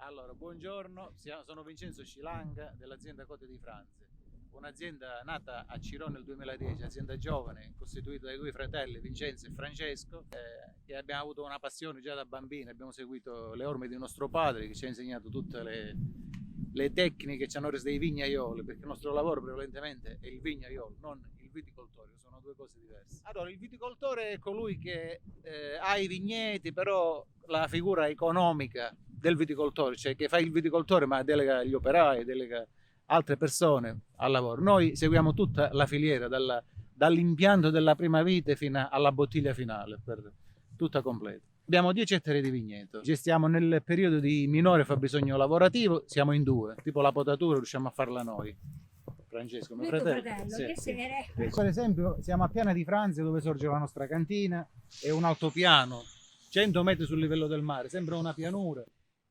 Allora, buongiorno, sono Vincenzo Scilanga dell'azienda Cote di Franze, un'azienda nata a Ciro nel 2010, azienda giovane, costituita dai due fratelli Vincenzo e Francesco, che abbiamo avuto una passione già da bambini, abbiamo seguito le orme di nostro padre che ci ha insegnato tutte le tecniche, ci hanno reso dei vignaioli, perché il nostro lavoro prevalentemente è il vignaiolo, non il viticoltore, sono due cose diverse. Allora, il viticoltore è colui che ha i vigneti, però la figura economica del viticoltore, cioè che fa il viticoltore ma delega gli operai, delega altre persone al lavoro. Noi seguiamo tutta la filiera, dall'impianto della prima vite fino alla bottiglia finale, tutta completa. Abbiamo 10 ettari di vigneto, gestiamo nel periodo di minore fabbisogno lavorativo, siamo in due, tipo la potatura riusciamo a farla noi. Francesco, mio fratello. Sì, che sì. sere. Per esempio siamo a Piana di Franza dove sorge la nostra cantina, è un altopiano, 100 metri sul livello del mare, sembra una pianura.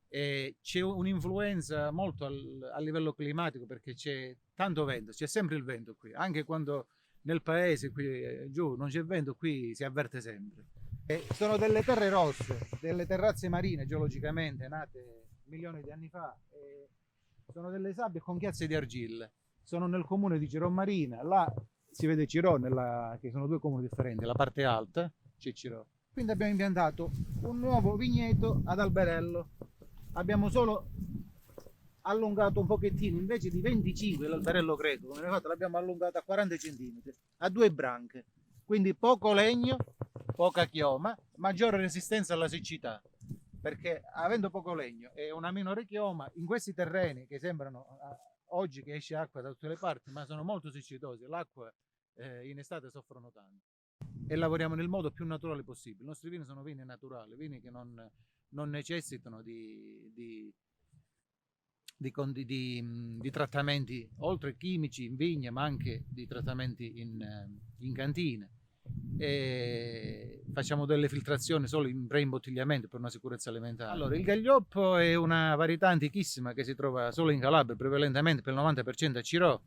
E c'è un'influenza molto a livello climatico perché c'è tanto vento, c'è sempre il vento qui, anche quando nel paese qui giù non c'è vento, qui si avverte sempre. E sono delle terre rosse, delle terrazze marine geologicamente nate milioni di anni fa, e sono delle sabbie con chiazze di argilla. Sono nel comune di Cirò Marina, là si vede Cirò, che sono due comuni differenti, la parte alta c'è Cirò. Quindi abbiamo impiantato un nuovo vigneto ad Alberello. Abbiamo solo allungato un pochettino, invece di 25 l'alberello greco, come fatto, l'abbiamo allungato a 40 cm, a due branche. Quindi poco legno, poca chioma, maggiore resistenza alla siccità. Perché avendo poco legno e una minore chioma, in questi terreni che sembrano oggi che esce acqua da tutte le parti, ma sono molto siccitosi, l'acqua in estate soffrono tanto. E lavoriamo nel modo più naturale possibile. I nostri vini sono vini naturali, vini che non necessitano di trattamenti oltre chimici in vigna, ma anche di trattamenti in cantine. E facciamo delle filtrazioni solo in preimbottigliamento per una sicurezza alimentare. Allora, il Gaglioppo è una varietà antichissima che si trova solo in Calabria, prevalentemente per il 90% a Cirò.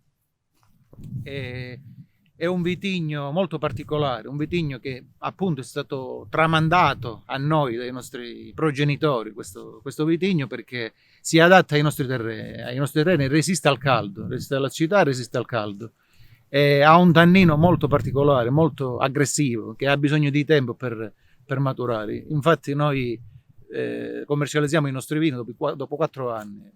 È un vitigno molto particolare, un vitigno che appunto è stato tramandato a noi dai nostri progenitori, questo vitigno, perché si adatta ai nostri terreni, resiste al caldo, resiste alla siccità, resiste al caldo. E ha un tannino molto particolare, molto aggressivo, che ha bisogno di tempo per maturare. Infatti noi commercializziamo i nostri vini dopo 4 anni.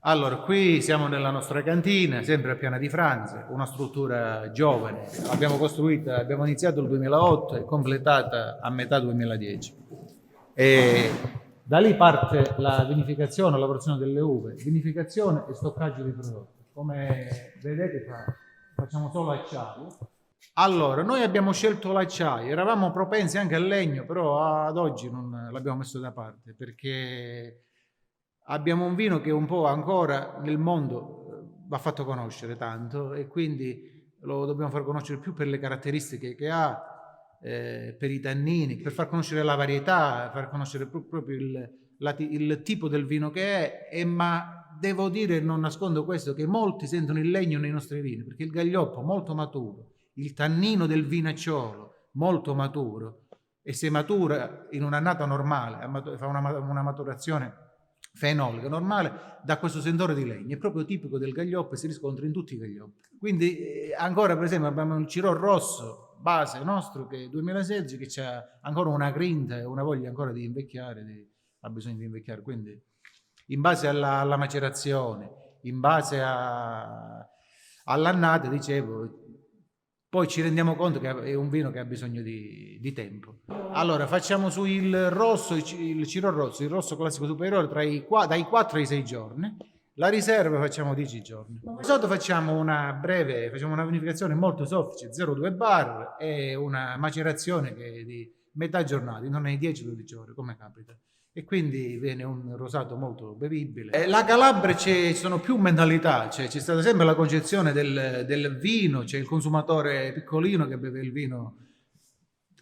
Allora, qui siamo nella nostra cantina, sempre a Piana di Franza, una struttura giovane. Abbiamo iniziato nel 2008 e completata a metà 2010. E da lì parte la vinificazione, la lavorazione delle uve, vinificazione e stoccaggio di prodotti. Come vedete facciamo solo acciaio. Allora, noi abbiamo scelto l'acciaio, eravamo propensi anche al legno, però ad oggi non l'abbiamo messo da parte perché abbiamo un vino che un po' ancora nel mondo va fatto conoscere tanto e quindi lo dobbiamo far conoscere più per le caratteristiche che ha, per i tannini, per far conoscere la varietà, far conoscere proprio il tipo del vino che è, ma devo dire, non nascondo questo, che molti sentono il legno nei nostri vini, perché il Gaglioppo molto maturo, il tannino del vinacciolo molto maturo, e se matura in un'annata normale, fa una maturazione fenolica normale, dà questo sentore di legno, è proprio tipico del Gaglioppo e si riscontra in tutti i Gaglioppi. Quindi ancora per esempio abbiamo il Cirò rosso base nostro che è 2016, che ha ancora una grinta e una voglia ancora di invecchiare, ha bisogno di invecchiare, quindi in base alla macerazione, in base all'annata, dicevo, poi ci rendiamo conto che è un vino che ha bisogno di tempo. Allora, facciamo su il rosso, il Cirò rosso, il rosso classico superiore dai 4 ai 6 giorni. La riserva facciamo 10 giorni. Sotto facciamo una vinificazione molto soffice, 0,2 bar, e una macerazione che è di metà giornata, non è 10-12 ore, come capita. E quindi viene un rosato molto bevibile. La Calabria ci sono più mentalità, cioè c'è stata sempre la concezione del vino, c'è il consumatore piccolino che beve il vino.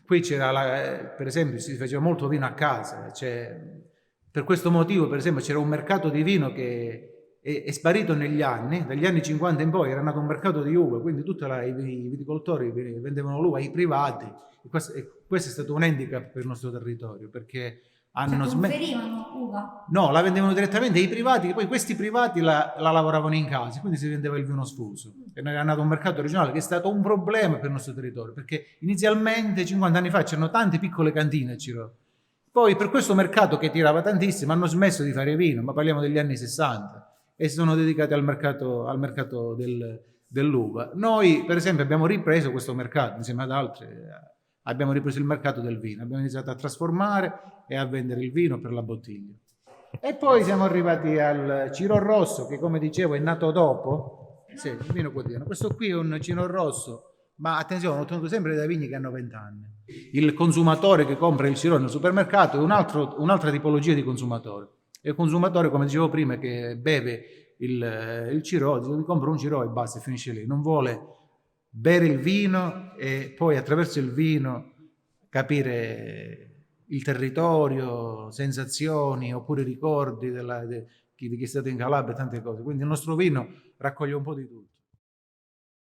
Qui per esempio si faceva molto vino a casa, per questo motivo per esempio c'era un mercato di vino che è sparito negli anni, dagli anni 50 in poi era nato un mercato di uva, quindi tutti i viticoltori vendevano l'uva ai privati, e questo è stato un handicap per il nostro territorio, perché hanno conferivano uva? No, la vendevano direttamente ai privati, che poi questi privati la lavoravano in casa, quindi si vendeva il vino sfuso. E noi è nato un mercato regionale che è stato un problema per il nostro territorio, perché inizialmente, 50 anni fa, c'erano tante piccole cantine a Ciro. Poi per questo mercato che tirava tantissimo hanno smesso di fare vino, ma parliamo degli anni 60, e si sono dedicati al mercato dell'uva. Noi, per esempio, abbiamo ripreso questo mercato insieme ad altri, abbiamo ripreso il mercato del vino, abbiamo iniziato a trasformare e a vendere il vino per la bottiglia. E poi siamo arrivati al Ciro Rosso, che come dicevo è nato dopo. Sì, il vino quotidiano. Questo qui è un Ciro Rosso, ma attenzione, ho ottenuto sempre dai vini che hanno 20 anni. Il consumatore che compra il Ciro nel supermercato è un'altra tipologia di consumatore. È il consumatore, come dicevo prima, che beve il Ciro, dice, compra un Ciro e basta, finisce lì. Non vuole bere il vino e poi attraverso il vino capire il territorio, sensazioni oppure ricordi di chi è stato in Calabria e tante cose. Quindi il nostro vino raccoglie un po' di tutto.